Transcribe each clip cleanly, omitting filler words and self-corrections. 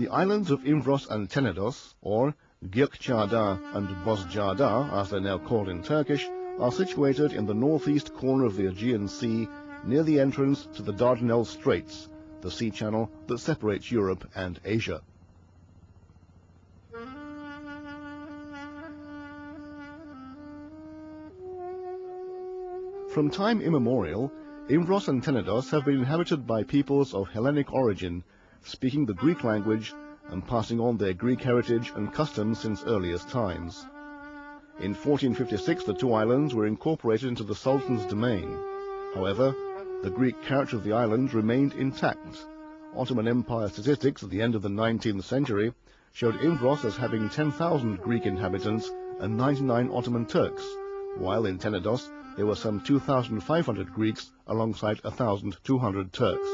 The islands of Imvros and Tenedos, or Gökçeada and Bozcaada, as they're now called in Turkish, are situated in the northeast corner of the Aegean Sea, near the entrance to the Dardanelles Straits, the sea channel that separates Europe and Asia. From time immemorial, Imvros and Tenedos have been inhabited by peoples of Hellenic origin, speaking the Greek language and passing on their Greek heritage and customs since earliest times. In 1456 the two islands were incorporated into the Sultan's domain. However, the Greek character of the island remained intact. Ottoman Empire statistics at the end of the 19th century showed Imvros as having 10,000 Greek inhabitants and 99 Ottoman Turks, while in Tenedos there were some 2,500 Greeks alongside 1,200 Turks.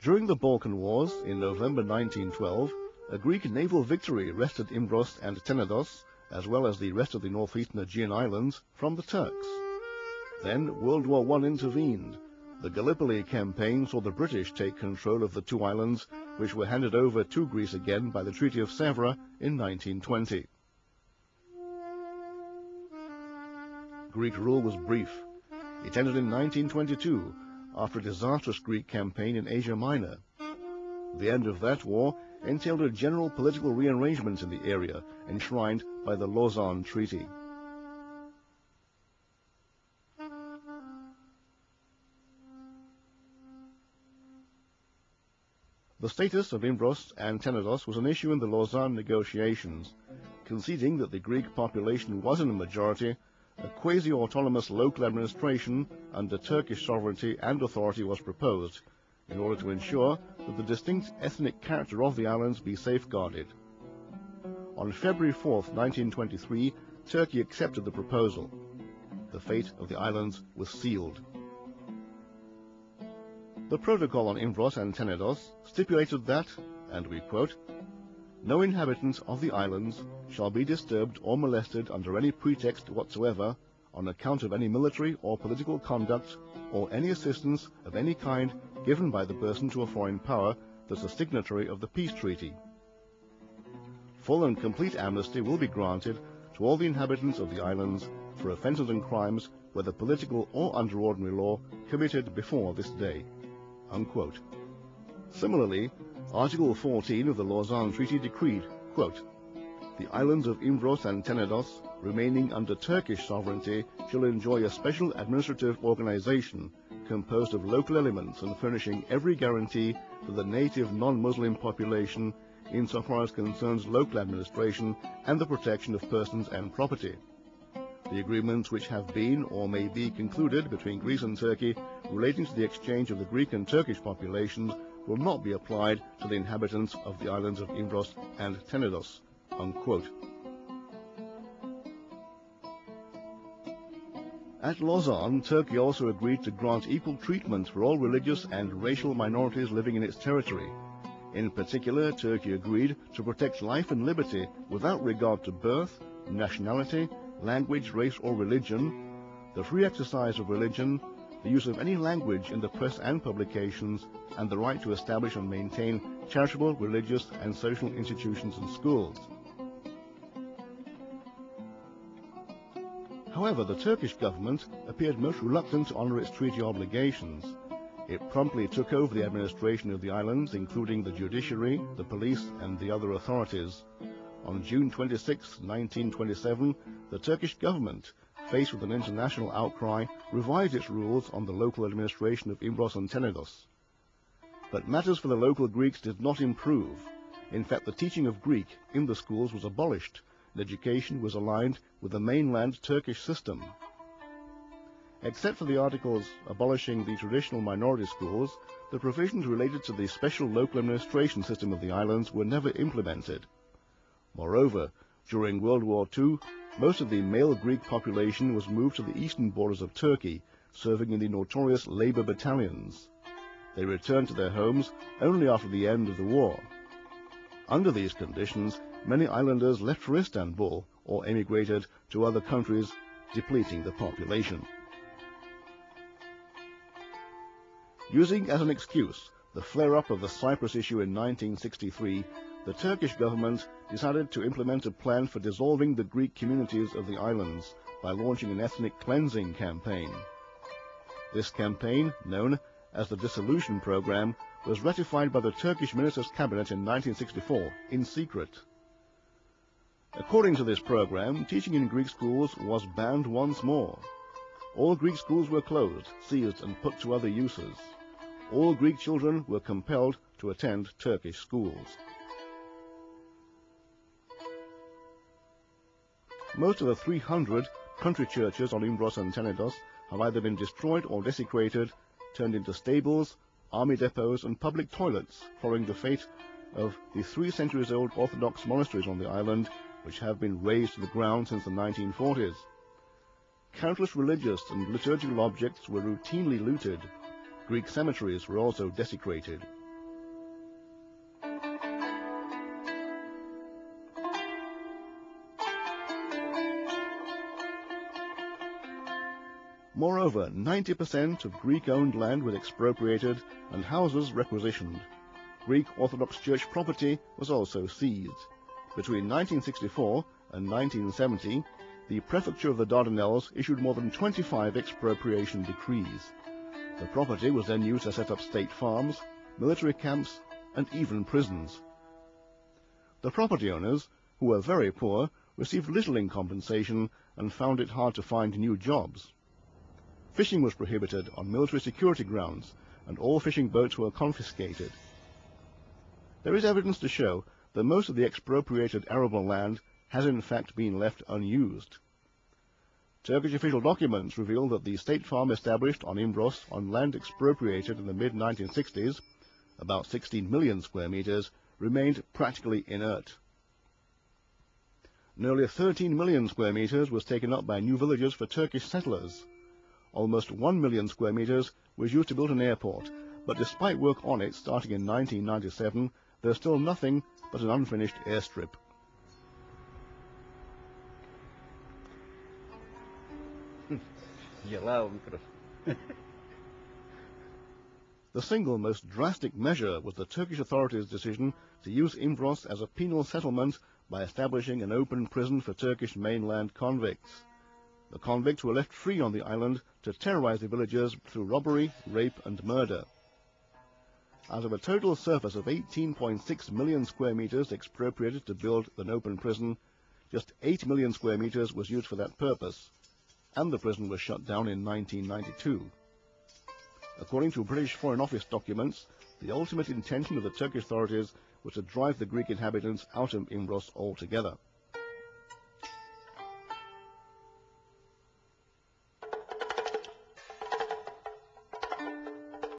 During the Balkan Wars in November 1912, a Greek naval victory wrested Imvros and Tenedos, as well as the rest of the northeastern Aegean islands, from the Turks. Then World War I intervened. The Gallipoli campaign saw the British take control of the two islands, which were handed over to Greece again by the Treaty of Sèvres in 1920. Greek rule was brief. It ended in 1922, after a disastrous Greek campaign in Asia Minor. The end of that war entailed a general political rearrangement in the area, enshrined by the Lausanne Treaty. The status of Imvros and Tenedos was an issue in the Lausanne negotiations. Conceding that the Greek population was in a majority, a quasi-autonomous local administration under Turkish sovereignty and authority was proposed, in order to ensure that the distinct ethnic character of the islands be safeguarded. On February 4, 1923, Turkey accepted the proposal. The fate of the islands was sealed. The protocol on Imvros and Tenedos stipulated that, and we quote, "No inhabitant of the islands shall be disturbed or molested under any pretext whatsoever on account of any military or political conduct or any assistance of any kind given by the person to a foreign power that's a signatory of the peace treaty. Full and complete amnesty will be granted to all the inhabitants of the islands for offences and crimes, whether political or under ordinary law, committed before this day." Unquote. Similarly, Article 14 of the Lausanne Treaty decreed, quote, "The islands of Imvros and Tenedos, remaining under Turkish sovereignty, shall enjoy a special administrative organization composed of local elements and furnishing every guarantee for the native non-Muslim population insofar as concerns local administration and the protection of persons and property. The agreements which have been or may be concluded between Greece and Turkey relating to the exchange of the Greek and Turkish populations will not be applied to the inhabitants of the islands of Imvros and Tenedos." Unquote. At Lausanne, Turkey also agreed to grant equal treatment for all religious and racial minorities living in its territory. In particular, Turkey agreed to protect life and liberty without regard to birth, nationality, language, race, or religion, the free exercise of religion, the use of any language in the press and publications, and the right to establish and maintain charitable, religious, and social institutions and schools. However, the Turkish government appeared most reluctant to honor its treaty obligations. It promptly took over the administration of the islands, including the judiciary, the police, and the other authorities. On June 26, 1927, the Turkish government, faced with an international outcry, revised its rules on the local administration of Imvros and Tenedos. But matters for the local Greeks did not improve. In fact, the teaching of Greek in the schools was abolished, and education was aligned with the mainland Turkish system. Except for the articles abolishing the traditional minority schools, the provisions related to the special local administration system of the islands were never implemented. Moreover, during World War II, most of the male Greek population was moved to the eastern borders of Turkey, serving in the notorious labor battalions. They returned to their homes only after the end of the war. Under these conditions, many islanders left for Istanbul or emigrated to other countries, depleting the population. Using as an excuse the flare-up of the Cyprus issue in 1963, the Turkish government decided to implement a plan for dissolving the Greek communities of the islands by launching an ethnic cleansing campaign. This campaign, known as the Dissolution Program, was ratified by the Turkish Minister's Cabinet in 1964 in secret. According to this program, teaching in Greek schools was banned once more. All Greek schools were closed, seized, and put to other uses. All Greek children were compelled to attend Turkish schools. Most of the 300 country churches on Imvros Tenedos have either been destroyed or desecrated, turned into stables, army depots, and public toilets, following the fate of the 3 centuries-old Orthodox monasteries on the island, which have been razed to the ground since the 1940s. Countless religious and liturgical objects were routinely looted. Greek cemeteries were also desecrated. Moreover, 90% of Greek-owned land was expropriated and houses requisitioned. Greek Orthodox Church property was also seized. Between 1964 and 1970, the Prefecture of the Dardanelles issued more than 25 expropriation decrees. The property was then used to set up state farms, military camps, and even prisons. The property owners, who were very poor, received little in compensation and found it hard to find new jobs. Fishing was prohibited on military security grounds, and all fishing boats were confiscated. There is evidence to show that most of the expropriated arable land has in fact been left unused. Turkish official documents reveal that the state farm established on Imvros on land expropriated in the mid-1960s, about 16 million square meters, remained practically inert. Nearly 13 million square meters was taken up by new villages for Turkish settlers. Almost 1 million square meters was used to build an airport, but despite work on it starting in 1997, there's still nothing but an unfinished airstrip. The single most drastic measure was the Turkish authorities' decision to use Imvros as a penal settlement by establishing an open prison for Turkish mainland convicts. The convicts were left free on the island to terrorize the villagers through robbery, rape, and murder. Out of a total surface of 18.6 million square meters expropriated to build an open prison, just 8 million square meters was used for that purpose, and the prison was shut down in 1992. According to British Foreign Office documents, the ultimate intention of the Turkish authorities was to drive the Greek inhabitants out of Imvros altogether.